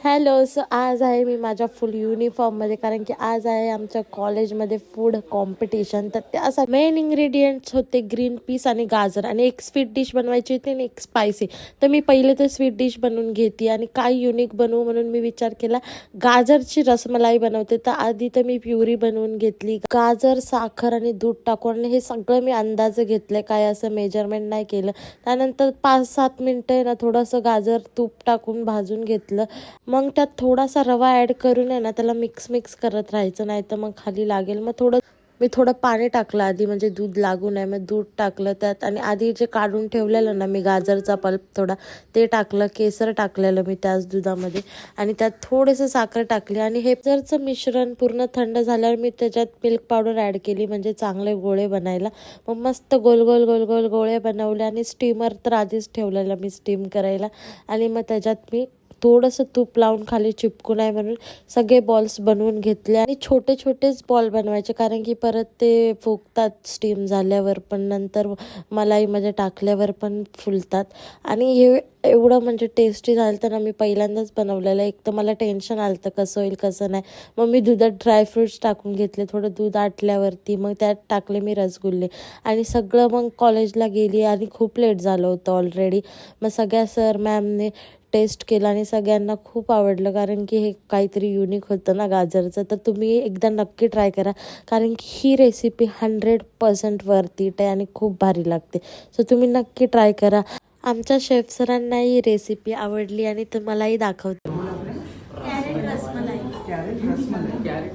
Hello. So आज आहे मी माझ्या फुल युनिफॉर्ममध्ये, कारण की आज आहे आमच्या कॉलेजमध्ये फूड कॉम्पिटिशन. तर त्यासाठी मेन इंग्रेडियंट्स होते ग्रीन पीस आणि गाजर, आणि एक स्वीट डिश बनवायची होती आणि एक स्पायसी. तर मी पहिले तर स्वीट डिश बनवून घेते आणि काय युनिक बनवू म्हणून मी विचार केला गाजरची रसमलाई बनवते. तर आधी तर मी प्युरी बनवून घेतली. गाजर, साखर आणि दूध टाकून, आणि हे सगळं मी अंदाजे घेतलं, काय असं मेजरमेंट नाही केलं. त्यानंतर 5-7 मिनटं ना थोडंसं गाजर तूप टाकून भाजून घेतलं. मग त्यात थोडासा रवा ॲड करून आहे ना त्याला मिक्स करत राहायचं, नाही तर मग खाली लागेल. मग मी थोडं पाणी टाकलं आधी, म्हणजे दूध लागू नये. मग दूध टाकलं त्यात, आणि आधी जे काढून ठेवलेलं ना मी गाजरचा पल्प थोडा, ते टाकलं. केसर टाकलेलं मी त्याच दुधामध्ये, आणि त्यात थोडंसं साखर टाकली. आणि हे जरचं मिश्रण पूर्ण थंड झाल्यावर मी त्याच्यात मिल्क पावडर ॲड केली, म्हणजे चांगले गोळे बनायला. मग मस्त गोल गोल गोल गोल गोळे बनवले, आणि स्टीमर तर आधीच ठेवलेलं मी स्टीम करायला. आणि मग त्याच्यात मी थोडंसं तूप लावून खाली चिपकू नये म्हणून सगळे बॉल्स बनवून घेतले. आणि छोटे छोटेच बॉल बनवायचे, कारण की परत ते फुगतात स्टीम झाल्यावर पण, नंतर मलाईमध्ये टाकल्यावर पण फुलतात. आणि हे एवढं म्हणजे टेस्टी झालं तर ना, मी पहिल्यांदाच बनवलेलं. एक तर मला टेन्शन आलं तर कसं होईल कसं नाही. मग मी दुधात ड्रायफ्रुट्स टाकून घेतले. थोडं दूध आटल्यावरती मग त्यात टाकले मी रसगुल्ले, आणि सगळं मग कॉलेजला गेली, आणि खूप लेट झालं होतं ऑलरेडी. मग सगळ्या सर मॅमने टेस्ट केला आणि सगळ्यांना खूप आवडलं, कारण की हे काहीतरी युनिक होतं ना गाजरचं. तर तुम्ही एकदा नक्की ट्राय करा, कारण की ही रेसिपी 100% वर्थ इट आहे आणि खूप भारी लागते. सो तुम्ही नक्की ट्राय करा. आमच्या शेफ सरांना ही रेसिपी आवडली आणि तुम्हालाही दाखवते. कैरेट रसमलाई। कैरेट रसमलाई।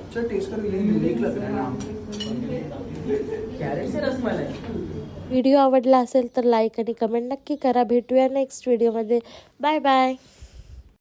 अच्छा, टेस्ट करके यूनिक लग रहा है नाम। कैरेट से रसमलाई। व्हिडिओ आवडला असेल तर लाईक आणि कमेंट नक्की करा. भेटूया नेक्स्ट व्हिडिओमध्ये. Bye bye.